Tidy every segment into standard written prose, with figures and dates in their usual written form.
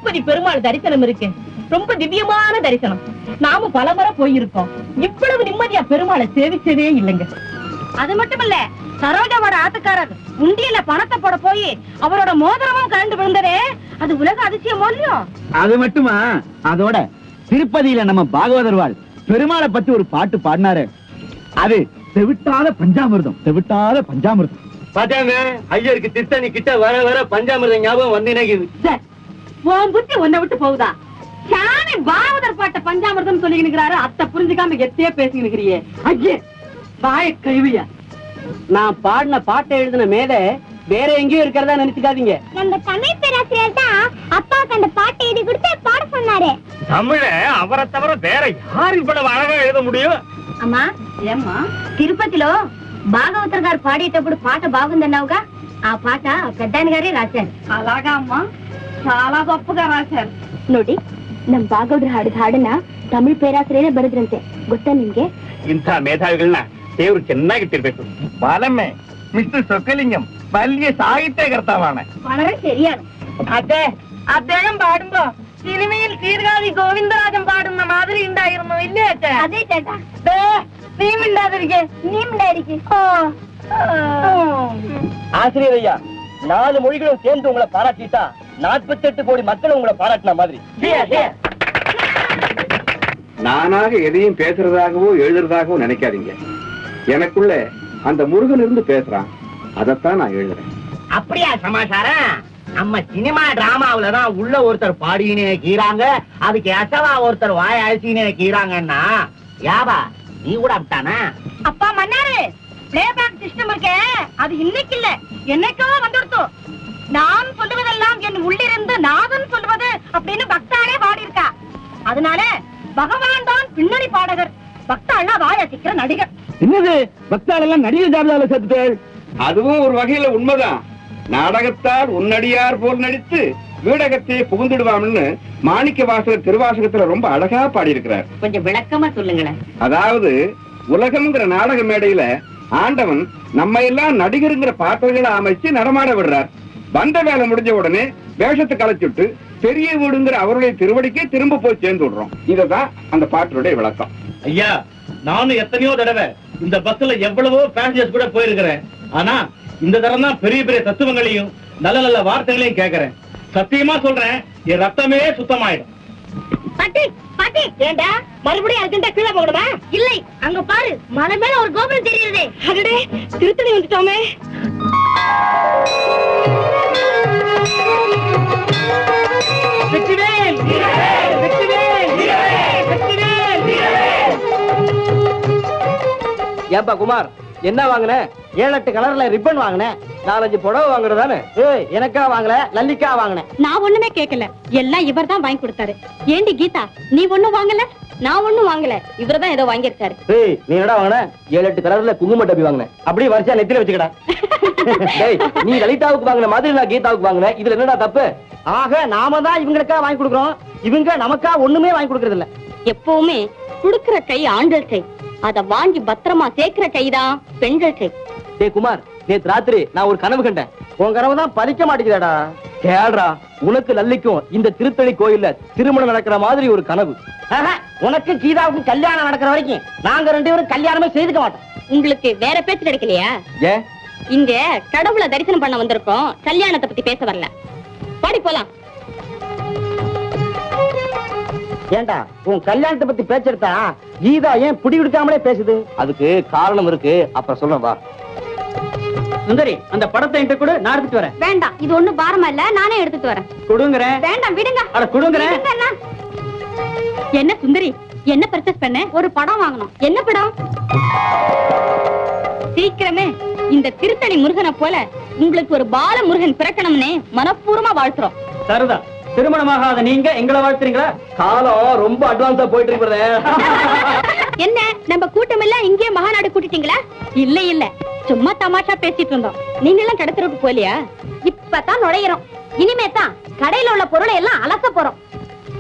திருப்பதி பெருமாள் தரிசனம் இருக்கு. ரொம்ப திவ்யமான தரிசனம். நாமும் பலமுறை போயிருக்கோம். இவ்வளவு நிம்மதியா பெருமாளை சேவிச்சதே இல்லைங்க. அது மட்டும் இல்ல, சரோஜாவோட ஆத்துக்காரர் உண்டியில பணத்தை போட போய் அவரோட மோதிரமும் கலந்து விழுந்ததே, அது உலக அதிசயம் இல்லையோ? அது மட்டுமா, அதோட திருப்பதியில நம்ம பாகவதர் வாழ் பெருமாளை பத்தி ஒரு பாட்டு பாடினாரு. அது செவிட்டாத பஞ்சாமிர்தம், செவிட்டாத பஞ்சாமிர்தம். பாத்தாங்க, ஐயருக்கு திருத்தணி கிட்ட வர வர பஞ்சாமிர்தம் ஞாபகம் வந்து நினைக்குது. உன் புத்தி உன்னை விட்டு போகுதா? சாமி பாகவதர் பாட்ட பஞ்சாமிர்தம் சொல்லி நிக்கிறாரு, அத்தை புரிஞ்சுக்காம எத்தையே பேசி நிக்கிறியே. ஐயே வாய கழுவியா. நான் பாடின பாட்டை எழுதின மேல வேற எங்கேயும் இருக்கிறதா நினைச்சுக்காதீங்க. நம்ம தமிழ் பேராசிரியர் தான் அப்பாவுக்கு அந்த பாட்டை எழுதி கொடுத்து பாட சொன்னாரு. தமிழ அவரை தவிர வேற யாரு இவ்வளவு அழகா எழுத முடியும்? అమ్మా ఏమ్మా తిరుపతిలో భాగవతర్ గారు పాడేటప్పుడు పాట బాగుందన్నావుగా, ఆ పాట పెద్దాయన గారే రాశారు. అలాగా అమ్మా, చాలా గొప్పగా రాశారు ನೋಡಿ. ನಮ್ ಭಾಗವತರ್ ಹಾಡಿದ ಹಾಡನ್ನ ತಮಿಳ್ ಪೇರಾಸಿರಿಯರೇ ಬರೆದ್ರಂತೆ, ಗೊತ್ತಾ ನಿಮ್ಗೆ? ಇಂಥ ಮೇಧಾವಿಗಳನ್ನ ದೇವ್ರು ಚೆನ್ನಾಗಿಟ್ಟಿರ್ಬೇಕು. ಬಾಲಮ್ಮೆ ಮಿಸ್ಟರ್ സൊക്കലിംഗം വലിയ സാഹിത്യകർത്താവാണ്. വളരെ ശരിയാണ്. അതെ, അദ്ദേഹം പാടുമ്പോ സിനിമയിൽ സീർകാഴി ഗോവിന്ദരാജൻ പാടുന്ന മാതിരി ഉണ്ടായിരുന്നു ഇല്ലേ അച്ഛാ? അതെ ചേട്ടാ. നീ മിണ്ടാതിരിക്കേ, நீ மிண்டாடிக்கு. ஆசிரியர் ஐயா, 4 மொழிகளும் சேர்ந்து உங்களை பாராட்டிட்டா 48 கோடி மக்கள் உங்களை பாராட்டின மாதிரி. நானாக எதையும் பேசுறதாகவோ எழுதுறதாகவோ நினைக்காதீங்க. எனக்குள்ள அந்த முருகன் இருந்து பேசுறான், அதத்தான் நான் எழுதுறேன். அப்படியா சமாச்சாரம்? நம்ம சினிமா டிராமாவிலதான் உள்ள ஒருத்தர் பாடினே கீறாங்க, அதுக்கு அசவா ஒருத்தர் வாய அழிச்சினே கீறாங்கன்னா யாபா நீ கூட அப்படித்தானா? அப்பா மன்னாரு, பிளேபேக் சிஸ்டம் இருக்கே, அது இன்னைக்கு இல்ல என்னைக்கோ வந்துடுத்தோம். நான் சொல்லுவதெல்லாம் என் உள்ளிருந்து நாதன் சொல்லுவது அப்படின்னு பக்தாளே பாடி இருக்கா. அதனால பகவான் தான் பின்னணி பாடகர், பக்தாள்லாம் வாயாசிக்கிற நடிகர். என்னது பக்தாள் எல்லாம் நடிகர் ஜாபிதால சேர்த்துட்டேன்? அதுவும் ஒரு வகையில உண்மைதான். நாடகத்தால் உன்னடியார் போல் நடித்து வீடகத்தை புகுந்துடுவாம்னு மாணிக்க வாசகர் திருவாசகத்துல ரொம்ப அழகா பாடி இருக்கிறார். கொஞ்சம் விளக்கமா சொல்லுங்களேன். அதாவது உலகம்ங்கிற நாடக மேடையில ஆண்டவன் நம்ம எல்லாம் நடிகருங்கிற பாத்திரங்களை அமைச்சு நடமாட விடுறார். வந்த வேலை முடிஞ்ச உடனே வேஷத்தை கலைச்சுட்டு பெரிய வீடுங்கிற அவருடைய திருவடிக்கே திரும்ப போய் சேர்ந்து விடுறோம். இததான் அந்த பாட்டுடைய விளக்கம். ஐயா, நானும் எத்தனையோ தடவை இந்த பஸ்ல எவ்வளவோ பேசஞ்சர்ஸ் கூட போயிருக்கிறேன். ஆனா இந்த தரம் தான் பெரிய பெரிய தத்துவங்களையும் நல்ல நல்ல வார்த்தைகளையும் கேட்கிறேன். சத்தியமா சொல்றேன், என் ரத்தமே சுத்தமாயிடும். பாட்டி பாட்டி, ஏண்டா மறுபடியும் அர்ஜென்டா கீழே போகணுமா? இல்லை, அங்க பாரு, மலை மேல ஒரு கோபுரம் தெரியுது. அடடே, திருத்தணி வந்துட்டோமே. வெற்றிவேல், வெற்றிவேல், வெற்றிவேல். ஏப்பா குமார், என்ன வாங்கின? 7-8 கலர்ல ரிப்பன் வாங்கினேன், 4-5 புடவை வாங்குறதானே? எனக்கா வாங்கல, லல்லிக்கா வாங்கினேன். நான் ஒண்ணுமே கேட்கல, எல்லாம் இவர் தான் வாங்கி கொடுத்தாரு. ஏண்டி கீதா, நீ ஒண்ணும் வாங்கல? நான் ஒண்ணும் வாங்கல, இவர்தான் ஏதோ வாங்கியிருக்காரு. நீ என்னடா வாங்கின? 7-8 கலர்ல குங்கும டப்பி வாங்கினேன். அப்படியே வரிசையா நெத்தில வச்சுக்கடா. நீ லலிதாவுக்கு வாங்கின மாதிரி நான் கீதாவுக்கு வாங்கினேன். இதுல என்னடா தப்பு? ஆக நாம தான் இவங்களுக்கா வாங்கி கொடுக்குறோம், இவங்க நமக்கா ஒண்ணுமே வாங்கி கொடுக்கறது இல்ல. எப்பவுமே குடுக்கிற கை ஆண்கள் கை, அத வாங்கி பத்திரமா சேர்க்கிற கைதான் பெண்கள் கை. டேய் குமார், நேத்து ராத்திரி நான் ஒரு கனவு கண்டேன். உன் கனவு தான் பலிக்க மாட்டேங்குதாடா. கேள்றா, உனக்கு லல்லிக்கும் இந்த திருத்தணி கோயில்ல திருமணம் நடக்கிற மாதிரி ஒரு கனவு. உனக்கு கீதாவுக்கு கல்யாணம் நடக்கிற வரைக்கும் நாங்க 2 பேரும் கல்யாணமே செய்துக்க மாட்டோம். உங்களுக்கு வேற பேச்சு கிடைக்கலையா? ஏன்? இங்க கடவுளை தரிசனம் பண்ண வந்திருக்கோம், கல்யாணத்தை பத்தி பேச வரல. பாடி போலாம். ஏண்டா, உன் கல்யாணத்தை பத்தி பேச்செடுத்தா கீதா ஏன் பிடி விடுக்காமலே பேசுது? அதுக்கு காரணம் இருக்கு, அப்புறம் சொல்றேன் வா. சுந்தரி, அந்த படத்தை என்கிட்ட கூட நான் எடுத்துட்டு வரேன். வேண்டாம், இது ஒண்ணும் பாரமா இல்ல, நானே எடுத்துட்டு வரேன். கொடுங்கறேன். வேண்டாம், விடுங்க. அட கொடுங்கறேன். என்ன சுந்தரி, என்ன பர்ச்சேஸ் பண்ண? ஒரு படம் வாங்கணும். என்ன படம்? சீக்கிரமே இந்த திருத்தணி முருகனை போல உங்களுக்கு ஒரு பால முருகன் பிறக்கணும்னு மனப்பூர்வமா வாழ்த்துறோம். சரிதா, திருமணமாகாத நீங்க எங்களை வாழ்த்துறீங்களா? காலம் ரொம்ப அட்வான்ஸா போயிட்டு இருக்கிறது. என்ன நம்ம கூட்டம் எல்லாம் இங்கே மகாநாடு கூட்டிட்டீங்களா? இல்ல இல்ல, சும்மா தமாஷா பேசிட்டு இருந்தோம். நீங்க எல்லாம் கடத்தருக்கு போலியா? இப்பதான் நுழையிறோம். இனிமே தான் கடையில உள்ள பொருளை எல்லாம் அலச போறோம்.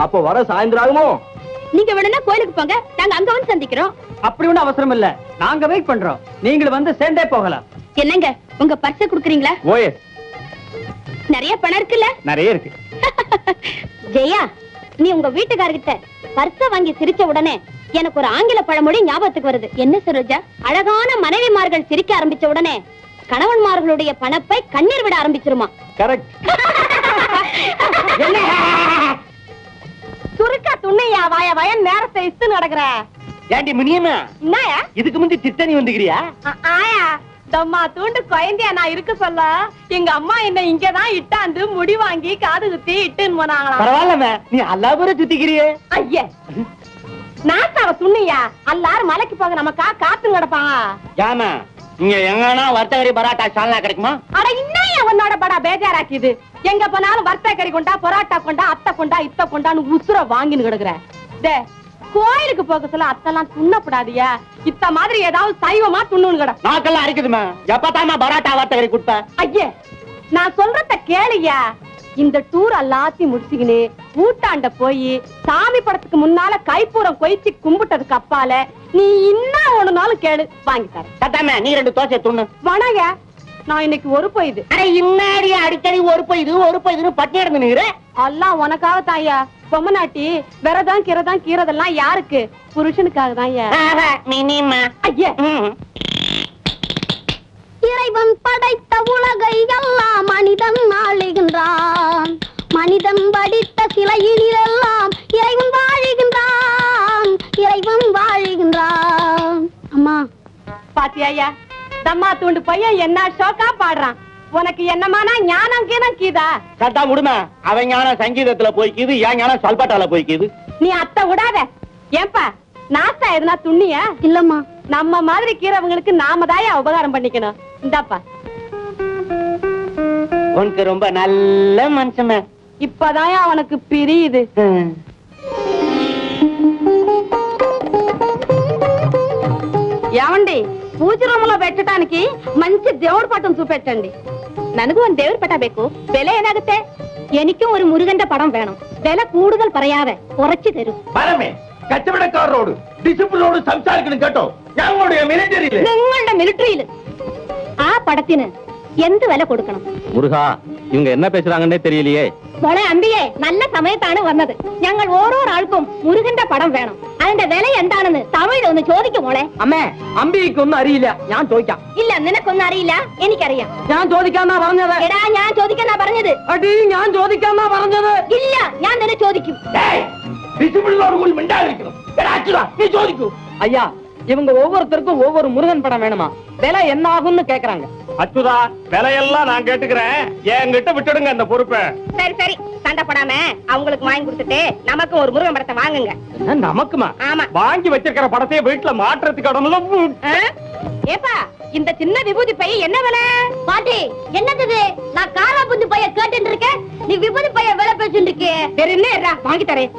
அப்போ வர சாயந்தரம் ஆகுமோ? நீங்க வேணும்னா கோயிலுக்கு போங்க, நாங்க அங்க வந்து சந்திக்கிறோம். அப்படி ஒண்ணும் அவசரம் இல்ல, நாங்க வெயிட் பண்றோம். நீங்க வந்து சேர்ந்தே போகலாம். என்னங்க, உங்க பர்ஸ குடுக்குறீங்களா? ஓயே, நிறைய பணம் இருக்குல்ல? நிறைய இருக்கு. ஜெயா, நீ உங்க வீட்டுக்காரர்கிட்ட பர்ஸ வாங்கி சிரிச்ச உடனே எனக்கு ஒரு ஆங்கில பழமொழி ஞாபகத்துக்கு வருது. என்ன சரோஜா? அழகான மனைவிமார்கள் சிரிக்க ஆரம்பிச்ச உடனே கணவன்மார்களுடைய பணப்பை கண்ணீர் விட ஆரம்பிச்சிருமா. கரெக்ட். சுருக்கா துண்ணையா வாய வயன் நேரத்தை இஸ்து நடக்கிற ஏண்டி மினியமா, என்னயா இதுக்கு முந்தி திட்டணி வந்துக்கிறியா? ஆயா தம்மா தூண்டு குழந்தையா நான் இருக்க சொல்ல எங்க அம்மா என்ன இங்கதான் இட்டாந்து முடி வாங்கி காது குத்தி இட்டுன்னு போனாங்களாம். பரவாயில்லமே, நீ அல்லாபுர சுத்திக்கிறியே. ஐயா நாட்டாவ துண்ணியா எல்லாரும் மலைக்கு போக நமக்கா காத்து கிடப்பாங்க. ஏமா இங்க எங்கன்னா வர்த்தகரி பராட்டா சால்னா கிடைக்குமா? அட இன்னும் உன்னோட படா பேஜாராக்கிது. எங்க போனாலும் வர்த்தகரி கொண்டா பரோட்டா கொண்டா அத்தை கொண்டா இத்த கொண்டான்னு உசுர வாங்கின்னு கிடக்குற. டே கோயிலுக்கு போக சொல்ல அத்தெல்லாம் துண்ணப்படாதியா. இத்த மாதிரி ஏதாவது சைவமா துண்ணுன்னு கிட. நாக்கெல்லாம் அரைக்குதுமா. எப்பதாமா பராட்டா வர்த்தகரி கொடுப்ப? ஐயே நான் சொல்றத கேளுயா. இந்த டூர் எல்லாத்தையும் முடிச்சுக்கின்னு ஊட்டாண்ட போய் சாமி படத்துக்கு முன்னால கைப்பூரம் கொய்ச்சி கும்பிட்டதுக்கு அப்பால நீ இன்னும் ஒண்ணுனாலும் கேளு வாங்கி தரேன். சத்தாமே நீ 2 தோசை துண்ணு. வணங்க நான் இன்னைக்கு ஒரு போயுது. அட இன்னாடி அடிக்கடி ஒரு போயுதுன்னு பட்டி எடுத்து நிக்கிற. எல்லாம் உனக்காக தாயா. பொம்மநாட்டி விரதம் கிரதம் கீரதெல்லாம் யாருக்கு? புருஷனுக்காக தான்யா. மினிமா ஐயா இறைவன் படைத்த உலகை எல்லாம் மனிதன் ஆளுகின்றான். மனிதன் படித்த சிலையிலெல்லாம் இறைவன் வாழுகின்றான். இறைவன் வாழுகின்றான். அம்மா பாத்தியா தம்மா தூண்டு பையன் என்ன ஷோக்கா பாடுறான். உனக்கு என்னமானா ஞானம் கீதம் கீதா? சத்தா விடுமா. அவன் ஞானம் சங்கீதத்துல போய்க்குது, என் ஞானம் சொல்பாட்டால போய்க்குது. நீ அத்தை விடாத. ஏன்பா நாஸ்தா எதுனா துண்ணியா? இல்லம்மா. நம்ம மாதிரி கீரவங்களுக்கு நாம தாயா உபகாரம் பண்ணிக்கணும். இந்தாப்பா. உனக்கு ரொம்ப நல்ல மனுஷமே. இப்பதாயா உனக்கு பிரியுது. ఏమండి పూజ రూమ్ లో పెట్టడానికి మంచి దేవుడి పటం చూపెట్టండి. ನನಗೂ ಒಂದು ದೇವ್ರ ಪಟ ಬೇಕು. ಬೆಲೆ ಏನಾಗುತ್ತೆ? എനിക്കും ഒരു മുരുകന്റെ പടം വേണം. വില കൂടുതൽ പറയാതെ കുറച്ചു തരൂ. പരമേ കച്ചവടക്കാരോട് ഡിസിപ്ലിനോട് സംസാരിക്കണം കേട്ടോ. ഞങ്ങളുടെ മിലിറ്ററിയിൽ നിങ്ങളുടെ മിലിറ്ററിയിൽ ആ പടത്തിന് എന്ത് വില കൊടുക്കണം? முருகா, இவங்க என்ன பேசுறாங்கன்னே தெரியலையே. മോളെ അമ്പിയെ, നല്ല സമയത്താണ് വന്നത്. ഞങ്ങൾ ഓരോ ആൾക്കും മുരുകന്റെ പടം വേണം. അതിന്റെ വില എന്താണെന്ന് തമിഴിൽ ഒന്ന് ചോദിക്കും മോളെ. അമ്മേ, അമ്പിക്ക് ഒന്നും അറിയില്ല. ഞാൻ ചോദിക്കാം. ഇല്ല, നിനക്കൊന്നും അറിയില്ല, എനിക്കറിയാം. ഞാൻ ചോദിക്കാന്നാ പറഞ്ഞത്. എടാ, ഞാൻ ചോദിക്കാന്നാ പറഞ്ഞത്. അടി, ഞാൻ ചോദിക്കാന്നാ പറഞ്ഞത്. ഇല്ല, ഞാൻ നിന്നെ ചോദിക്കും. ഡിസിപ്ലിനോട് കൂടി മിണ്ടാതിരിക്കണം. நீ ചോദിക്കൂ. ஐயா, இவங்க ஒவ்வொருத்தருக்கும் ஒவ்வொரு முருகன் படம் வேணுமா? விலை என்ன ஆகும்னு கேக்குறாங்க. அச்சுதா, விலையெல்லாம் நான் கேட்டுக்கிறேன். என்கிட்ட விட்டுடுங்க அந்த பொறுப்பை. சரி சரி, சண்டை போடாம அவங்களுக்கு வாங்கி கொடுத்துட்டு நமக்கு ஒரு முருகன் படத்தை வாங்குங்க. நமக்குமா? ஆமா. வாங்கி வச்சிருக்கிற படத்தையே வீட்டுல மாற்றத்துக்கு இடம்ல. ஏப்பா, இந்த சின்ன விபூதி பை என்ன விலை? பாட்டி, என்னது? நான் காரா புந்து பைய கேட்டு இருக்கேன், நீ விபூதி பைய விலை பேசிட்டு இருக்கே. வேற என்ன வாங்கி தரேன்.